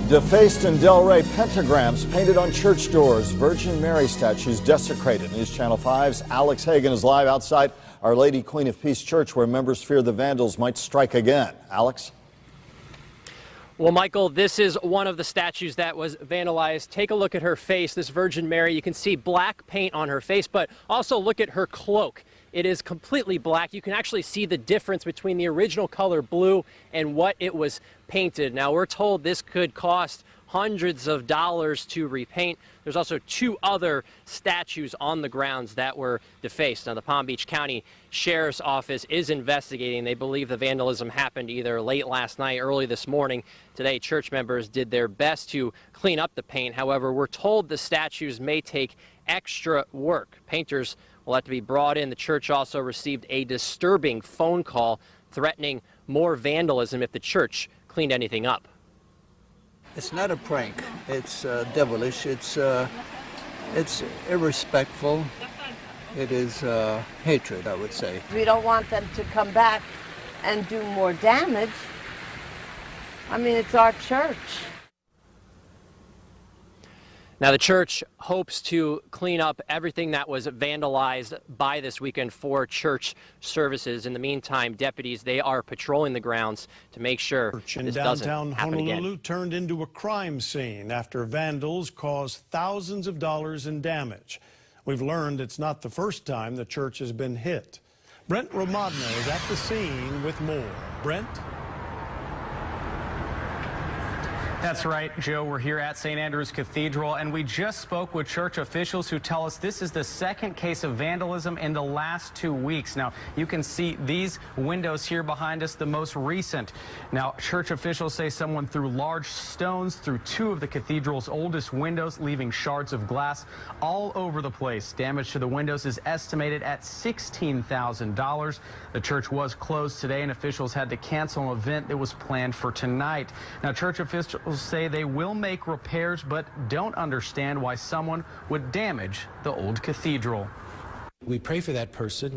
Defaced in Delray, pentagrams painted on church doors, Virgin Mary statues desecrated. News Channel 5's Alex Hagan is live outside Our Lady Queen of Peace Church, where members fear the vandals might strike again. Alex? Well, Michael, this is one of the statues that was vandalized. Take a look at her face, this Virgin Mary. You can see black paint on her face, but also look at her cloak. It is completely black. You can actually see the difference between the original color blue and what it was painted. Now, we're told this could cost hundreds of dollars to repaint. There's also two other statues on the grounds that were defaced. Now, the Palm Beach County Sheriff's Office is investigating. They believe the vandalism happened either late last night, early this morning. Today, church members did their best to clean up the paint. However, we're told the statues may take extra work. Painters will have to be brought in. The church also received a disturbing phone call threatening more vandalism if the church cleaned anything up. It's not a prank. It's devilish. It's irrespectful. It is hatred, I would say. We don't want them to come back and do more damage. I mean, it's our church. Now, the church hopes to clean up everything that was vandalized by this weekend for church services. In the meantime, deputies, they are patrolling the grounds to make sure this doesn't happen Honolulu again. Turned into a crime scene after vandals caused thousands of dollars in damage. We've learned it's not the first time the church has been hit. Brent Romadno is at the scene with more. Brent? That's right, Joe. We're here at St. Andrew's Cathedral, and we just spoke with church officials who tell us this is the second case of vandalism in the last 2 weeks. Now, you can see these windows here behind us, the most recent. Now, church officials say someone threw large stones through two of the cathedral's oldest windows, leaving shards of glass all over the place. Damage to the windows is estimated at $16,000. The church was closed today, and officials had to cancel an event that was planned for tonight. Now, church officials say they will make repairs, but don't understand why someone would damage the old cathedral. We pray for that person.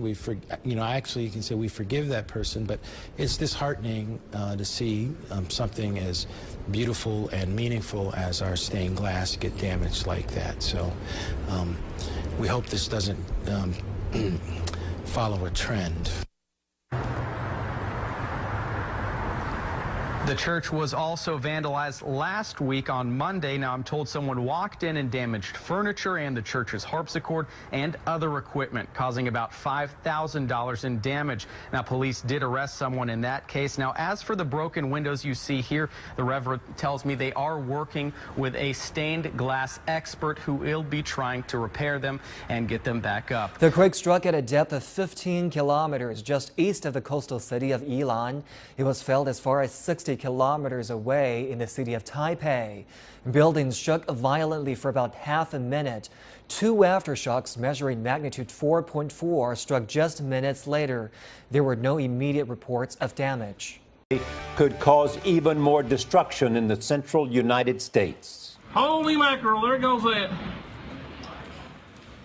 Actually, you can say we forgive that person, but it's disheartening to see something as beautiful and meaningful as our stained glass get damaged like that. So we hope this doesn't follow a trend. The church was also vandalized last week on Monday. Now, I'm told someone walked in and damaged furniture and the church's harpsichord and other equipment, causing about $5,000 in damage. Now, police did arrest someone in that case. Now, as for the broken windows you see here, the Reverend tells me they are working with a stained glass expert who will be trying to repair them and get them back up. The quake struck at a depth of 15 kilometers just east of the coastal city of Ilan. It was felt as far as 60 kilometers away in the city of Taipei. Buildings shook violently for about half a minute. Two aftershocks measuring magnitude 4.4 struck just minutes later. There were no immediate reports of damage. Could cause even more destruction in the central United States. Holy mackerel, there goes that.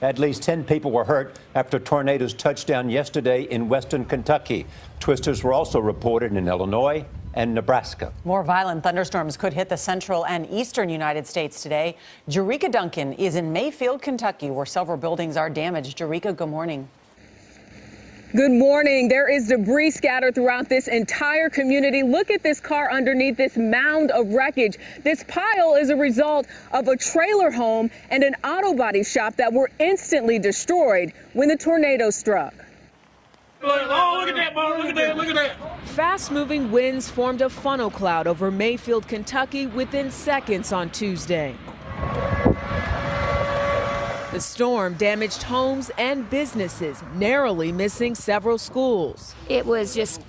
At least 10 people were hurt after tornadoes touched down yesterday in western Kentucky. Twisters were also reported in Illinois and Nebraska. More violent thunderstorms could hit the central and eastern United States today. Jerika Duncan is in Mayfield, Kentucky, where several buildings are damaged. Jerika, good morning. Good morning. There is debris scattered throughout this entire community. Look at this car underneath this mound of wreckage. This pile is a result of a trailer home and an auto body shop that were instantly destroyed when the tornado struck. Oh, look at that, Bob. Look at that. Look at that. Fast-moving winds formed a funnel cloud over Mayfield, Kentucky within seconds on Tuesday. The storm damaged homes and businesses, narrowly missing several schools. It was just,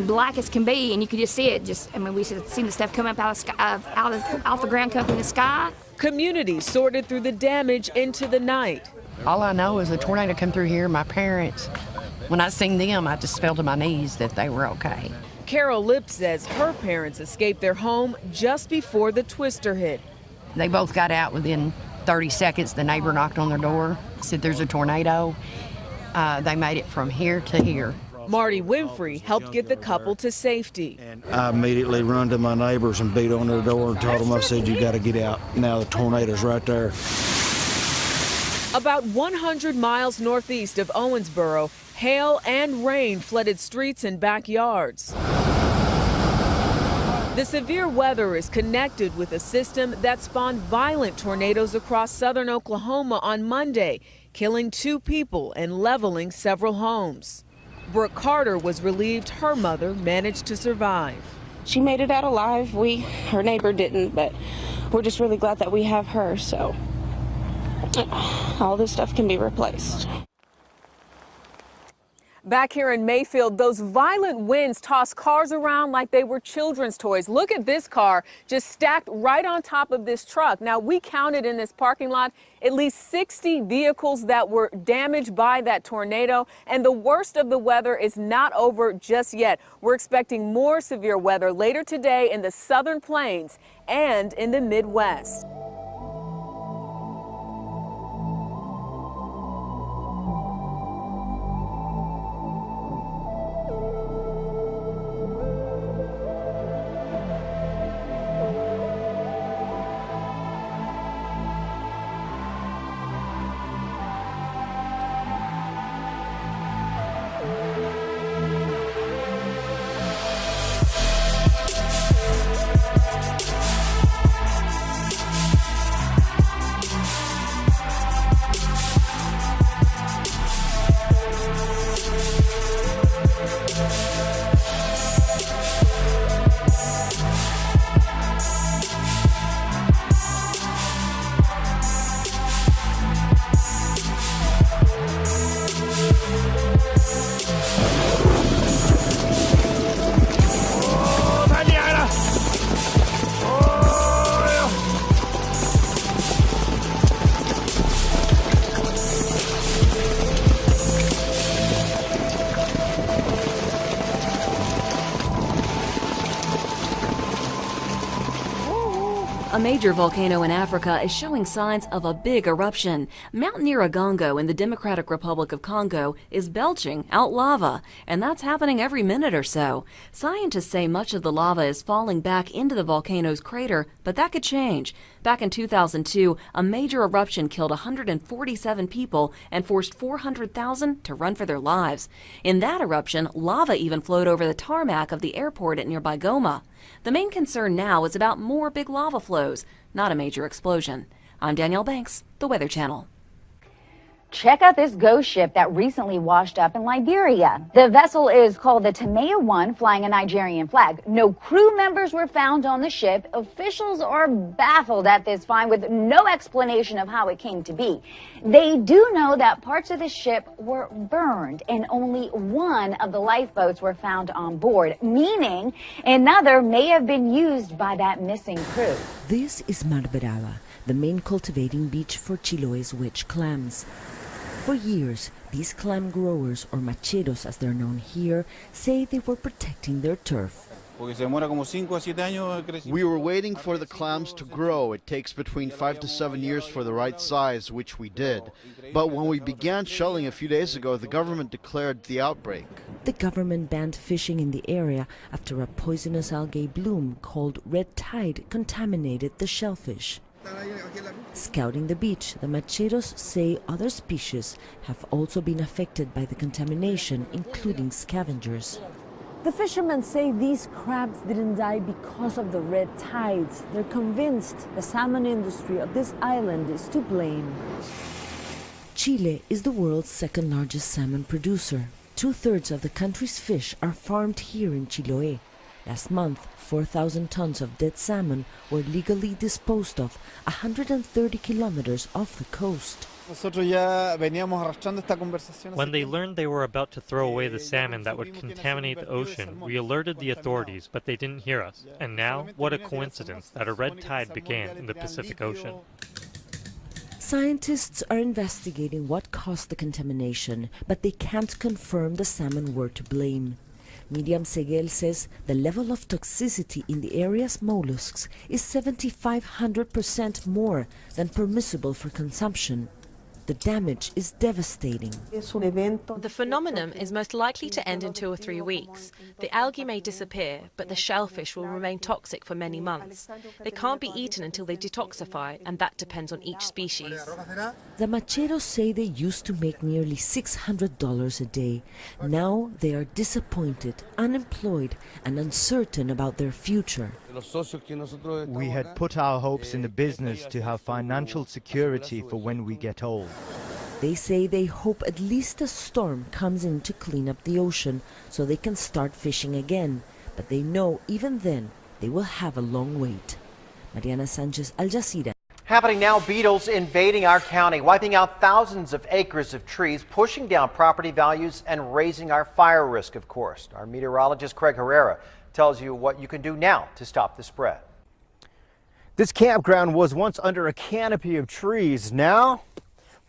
black as can be, and you could just see it. We seen the stuff come up off the ground, come in the sky. Communities sorted through the damage into the night. All I know is a tornado come through here. My parents, when I seen them, I just fell to my knees that they were okay. Carol Lipp says her parents escaped their home just before the twister hit. They both got out within 30 seconds. The neighbor knocked on their door, said there's a tornado. They made it from here to here. Marty Winfrey helped get the couple to safety. I immediately run to my neighbors and beat on their door and told them, I said, you got to get out. Now the tornado's right there. About 100 miles northeast of Owensboro, hail and rain flooded streets and backyards. The severe weather is connected with a system that spawned violent tornadoes across southern Oklahoma on Monday, killing 2 people and leveling several homes. Brooke Carter was relieved her mother managed to survive. She made it out alive. Her neighbor didn't, but we're just really glad that we have her, so all this stuff can be replaced. Back here in Mayfield, those violent winds tossed cars around like they were children's toys. Look at this car just stacked right on top of this truck. Now, we counted in this parking lot at least 60 vehicles that were damaged by that tornado, and the worst of the weather is not over just yet. We're expecting more severe weather later today in the southern plains and in the Midwest. A major volcano in Africa is showing signs of a big eruption. Mount Nyiragongo in the Democratic Republic of Congo is belching out lava, and that's happening every minute or so. Scientists say much of the lava is falling back into the volcano's crater, but that could change. Back in 2002, a major eruption killed 147 people and forced 400,000 to run for their lives. In that eruption, lava even flowed over the tarmac of the airport at nearby Goma. The main concern now is about more big lava flows, not a major explosion. I'm Danielle Banks, the Weather Channel. Check out this ghost ship that recently washed up in Liberia. The vessel is called the Tamea 1, flying a Nigerian flag. No crew members were found on the ship. Officials are baffled at this find with no explanation of how it came to be. They do know that parts of the ship were burned and only one of the lifeboats were found on board, meaning another may have been used by that missing crew. This is Mar Brava, the main cultivating beach for Chiloé's witch clams. For years, these clam growers, or macheros as they're known here, say they were protecting their turf. We were waiting for the clams to grow. It takes between 5 to 7 years for the right size, which we did. But when we began shelling a few days ago, the government declared the outbreak. The government banned fishing in the area after a poisonous algae bloom called red tide contaminated the shellfish. Scouting the beach, the macheros say other species have also been affected by the contamination, including scavengers. The fishermen say these crabs didn't die because of the red tides. They're convinced the salmon industry of this island is to blame. Chile is the world's second largest salmon producer. 2/3 of the country's fish are farmed here in Chiloé. Last month, 4,000 tons of dead salmon were legally disposed of 130 kilometers off the coast. When they learned they were about to throw away the salmon that would contaminate the ocean, we alerted the authorities, but they didn't hear us. And now, what a coincidence that a red tide began in the Pacific Ocean. Scientists are investigating what caused the contamination, but they can't confirm the salmon were to blame. Miriam Seguel says the level of toxicity in the area's mollusks is 7,500% more than permissible for consumption. The damage is devastating. The phenomenon is most likely to end in 2 or 3 weeks. The algae may disappear, but the shellfish will remain toxic for many months. They can't be eaten until they detoxify, and that depends on each species. The Macheros say they used to make nearly $600 a day. Now they are disappointed, unemployed, and uncertain about their future. We had put our hopes in the business to have financial security for when we get old. They say they hope at least a storm comes in to clean up the ocean so they can start fishing again. But they know even then they will have a long wait. Mariana Sanchez, Al Jazeera. Happening now, beetles invading our county, wiping out thousands of acres of trees, pushing down property values and raising our fire risk, of course. Our meteorologist Craig Herrera tells you what you can do now to stop the spread. This campground was once under a canopy of trees. Now,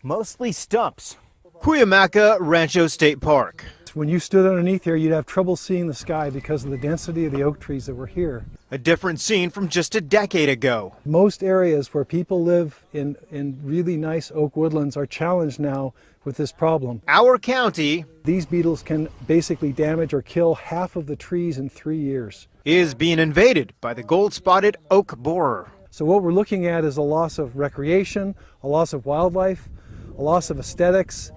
mostly stumps. Cuyamaca Rancho State Park. When you stood underneath here, you'd have trouble seeing the sky because of the density of the oak trees that were here. A different scene from just a decade ago. Most areas where people live in really nice oak woodlands are challenged now with this problem. Our county, these beetles can basically damage or kill half of the trees in 3 years, is being invaded by the gold-spotted oak borer. So what we're looking at is a loss of recreation, a loss of wildlife, a loss of aesthetics,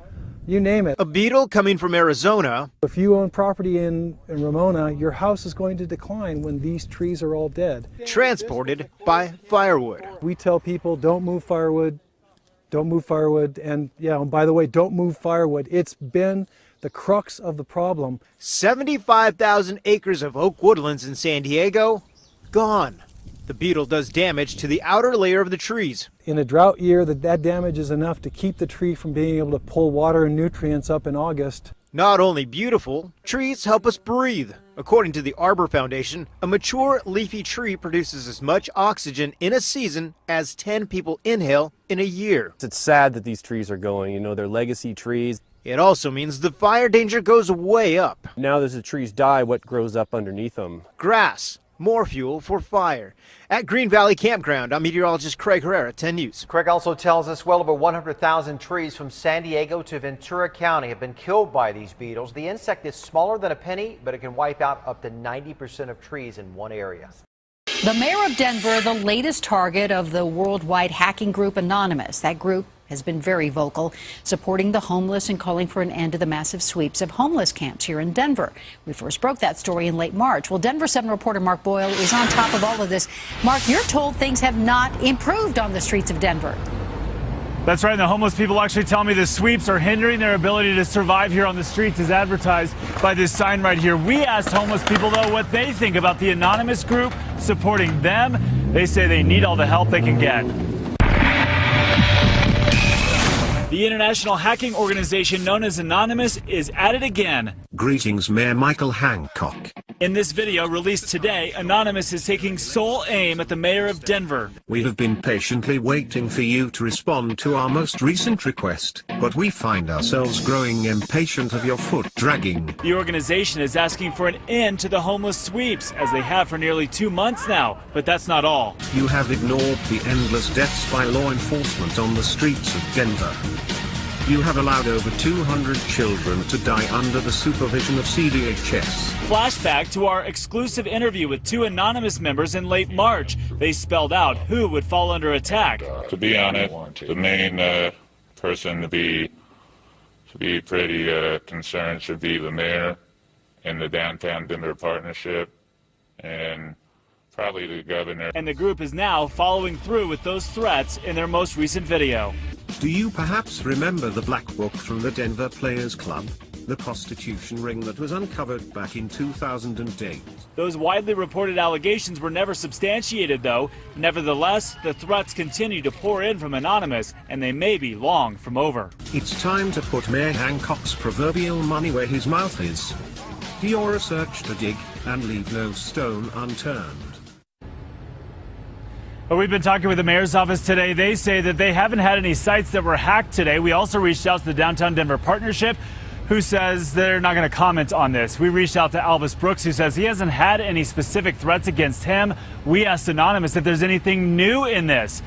you name it. A beetle coming from Arizona. If you own property in Ramona, your house is going to decline when these trees are all dead. Transported by firewood. We tell people don't move firewood, and yeah, and by the way, don't move firewood. It's been the crux of the problem. 75,000 acres of oak woodlands in San Diego, gone. The beetle does damage to the outer layer of the trees. In a drought year, that damage is enough to keep the tree from being able to pull water and nutrients up in August. Not only beautiful, trees help us breathe. According to the Arbor Foundation, a mature leafy tree produces as much oxygen in a season as 10 people inhale in a year. It's sad that these trees are going, you know, they're legacy trees. It also means the fire danger goes way up. Now as the trees die, what grows up underneath them? Grass. More fuel for fire. At Green Valley Campground, I'm meteorologist Craig Herrera, 10 News. Craig also tells us well over 100,000 trees from San Diego to Ventura County have been killed by these beetles. The insect is smaller than a penny, but it can wipe out up to 90% of trees in one area. The mayor of Denver, the latest target of the worldwide hacking group Anonymous. That group has been very vocal, supporting the homeless and calling for an end to the massive sweeps of homeless camps here in Denver. We first broke that story in late March. Well, Denver 7 reporter Mark Boyle is on top of all of this. Mark, you're told things have not improved on the streets of Denver. That's right. And the homeless people actually tell me the sweeps are hindering their ability to survive here on the streets, as advertised by this sign right here. We asked homeless people, though, what they think about the Anonymous group supporting them. They say they need all the help they can get. The international hacking organization known as Anonymous is at it again. Greetings, Mayor Michael Hancock. In this video released today, Anonymous is taking sole aim at the mayor of Denver. We have been patiently waiting for you to respond to our most recent request, but we find ourselves growing impatient of your foot dragging. The organization is asking for an end to the homeless sweeps, as they have for nearly 2 months now. But that's not all. You have ignored the endless deaths by law enforcement on the streets of Denver. You have allowed over 200 children to die under the supervision of CDHS. Flashback to our exclusive interview with 2 Anonymous members in late March. They spelled out who would fall under attack. To be honest, the main person to be pretty concerned should be the mayor and the Downtown Denver Partnership, and probably the governor. And the group is now following through with those threats in their most recent video. Do you perhaps remember the Black Book from the Denver Players Club? The prostitution ring that was uncovered back in 2008. Those widely reported allegations were never substantiated, though. Nevertheless, the threats continue to pour in from Anonymous, and they may be long from over. It's time to put Mayor Hancock's proverbial money where his mouth is. Do your research to dig and leave no stone unturned. Well, we've been talking with the mayor's office today. They say that they haven't had any sites that were hacked today. We also reached out to the Downtown Denver Partnership, who says they're not going to comment on this. We reached out to Albus Brooks, who says he hasn't had any specific threats against him. We asked Anonymous if there's anything new in this.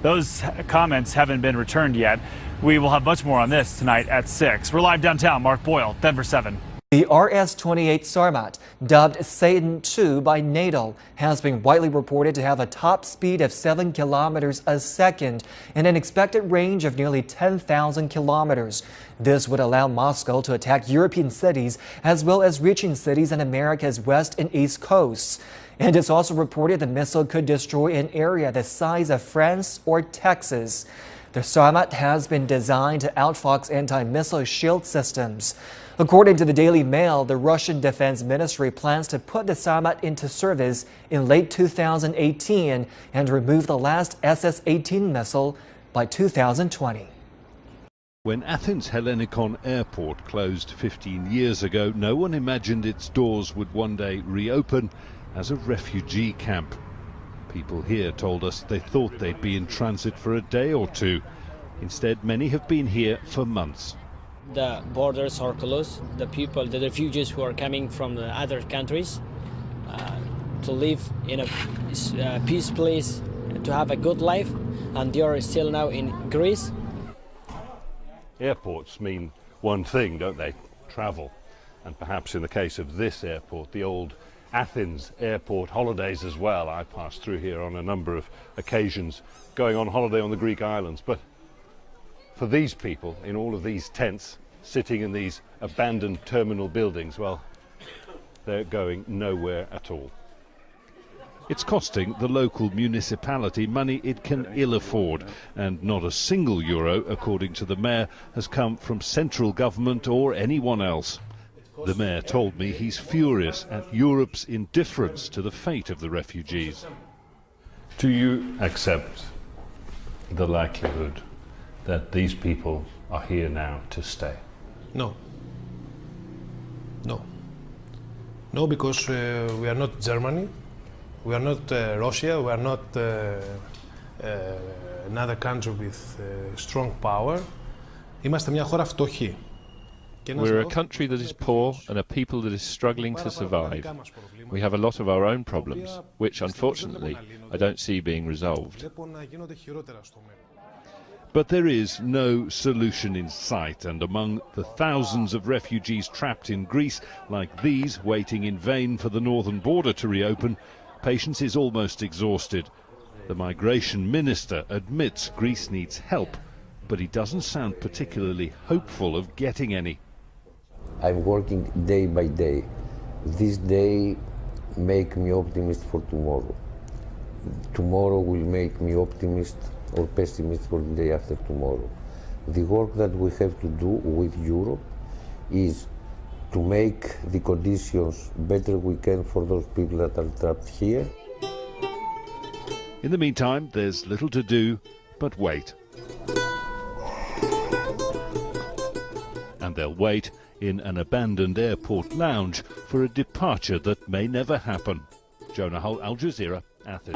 Those comments haven't been returned yet. We will have much more on this tonight at 6. We're live downtown. Mark Boyle, Denver 7. The RS-28 Sarmat, dubbed Satan II by NATO, has been widely reported to have a top speed of 7 kilometers a second and an expected range of nearly 10,000 kilometers. This would allow Moscow to attack European cities as well as reaching cities on America's west and east coasts. And it's also reported the missile could destroy an area the size of France or Texas. The Sarmat has been designed to outfox anti-missile shield systems. According to the Daily Mail, the Russian Defense Ministry plans to put the Sarmat into service in late 2018 and remove the last SS-18 missile by 2020. When Athens Hellinikon Airport closed 15 years ago, no one imagined its doors would one day reopen as a refugee camp. People here told us they thought they'd be in transit for a day or two. Instead, many have been here for months. The borders are closed. The refugees who are coming from the other countries to live in a peace place, to have a good life, and they are still now in Greece. Airports mean one thing, don't they? Travel. And perhaps in the case of this airport, the old Athens airport, holidays as well. I passed through here on a number of occasions going on holiday on the Greek islands. But for these people in all of these tents, sitting in these abandoned terminal buildings, well, they're going nowhere at all. It's costing the local municipality money it can ill afford, and not a single euro, according to the mayor, has come from central government or anyone else. The mayor told me he's furious at Europe's indifference to the fate of the refugees. Do you accept the likelihood that these people are here now to stay? No. No. No, because we are not Germany, we are not Russia, we are not another country with strong power. Είμαστε μια χώρα φτωχή. We're a country that is poor and a people that is struggling to survive. We have a lot of our own problems, which unfortunately I don't see being resolved. But there is no solution in sight, and among the thousands of refugees trapped in Greece, like these waiting in vain for the northern border to reopen, patience is almost exhausted. The migration minister admits Greece needs help, but he doesn't sound particularly hopeful of getting any. I'm working day by day. This day make me optimist for tomorrow. Tomorrow will make me optimist or pessimist for the day after tomorrow. The work that we have to do with Europe is to make the conditions better we can for those people that are trapped here. In the meantime, there's little to do but wait. And they'll wait in an abandoned airport lounge for a departure that may never happen. Jonah Hull, Al Jazeera, Athens.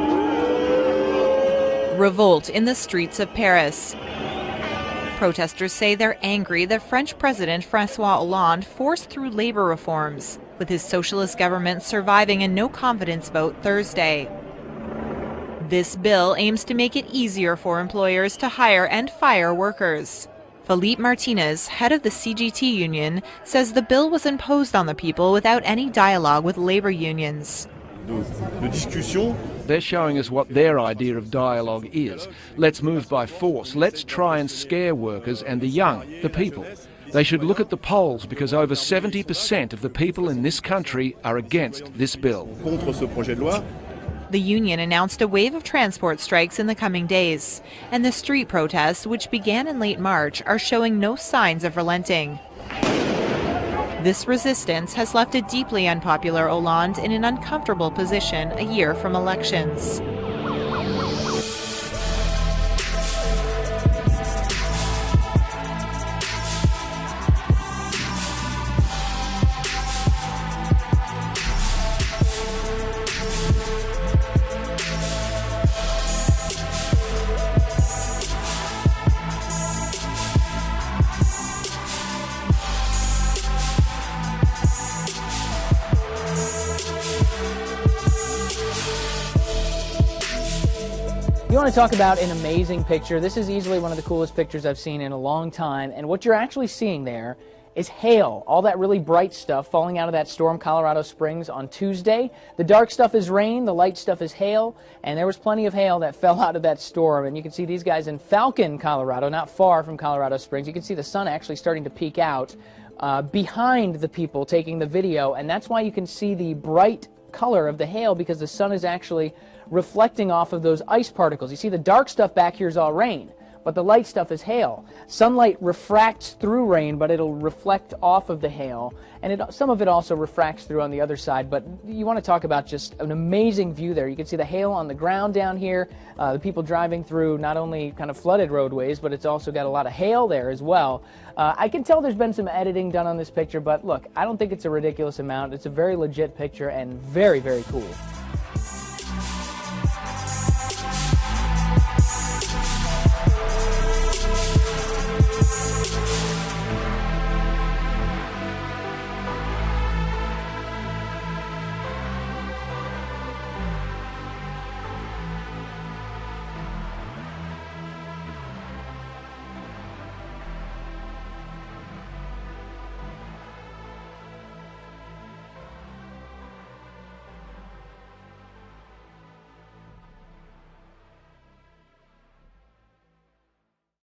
Revolt in the streets of Paris. Protesters say they're angry that French President François Hollande forced through labor reforms, with his socialist government surviving a no-confidence vote Thursday. This bill aims to make it easier for employers to hire and fire workers. Philippe Martinez, head of the CGT union, says the bill was imposed on the people without any dialogue with labor unions. They're showing us what their idea of dialogue is. Let's move by force. Let's try and scare workers and the young, the people. They should look at the polls because over 70% of the people in this country are against this bill. The union announced a wave of transport strikes in the coming days, and the street protests, which began in late March, are showing no signs of relenting. This resistance has left a deeply unpopular Hollande in an uncomfortable position a year from elections. You want to talk about an amazing picture? This is easily one of the coolest pictures I've seen in a long time, and what you're actually seeing there is hail, all that really bright stuff falling out of that storm, Colorado Springs, on Tuesday. The dark stuff is rain, the light stuff is hail, and there was plenty of hail that fell out of that storm. And you can see these guys in Falcon, Colorado, not far from Colorado Springs. You can see the sun actually starting to peek out behind the people taking the video, and that's why you can see the bright color of the hail, because the sun is actually reflecting off of those ice particles. You see the dark stuff back here is all rain, but the light stuff is hail. Sunlight refracts through rain, but it'll reflect off of the hail, and some of it also refracts through on the other side. But you want to talk about just an amazing view there. You can see the hail on the ground down here, the people driving through not only kind of flooded roadways, but it's also got a lot of hail there as well. I can tell there's been some editing done on this picture, but look, I don't think it's a ridiculous amount. It's a very legit picture and very, very cool.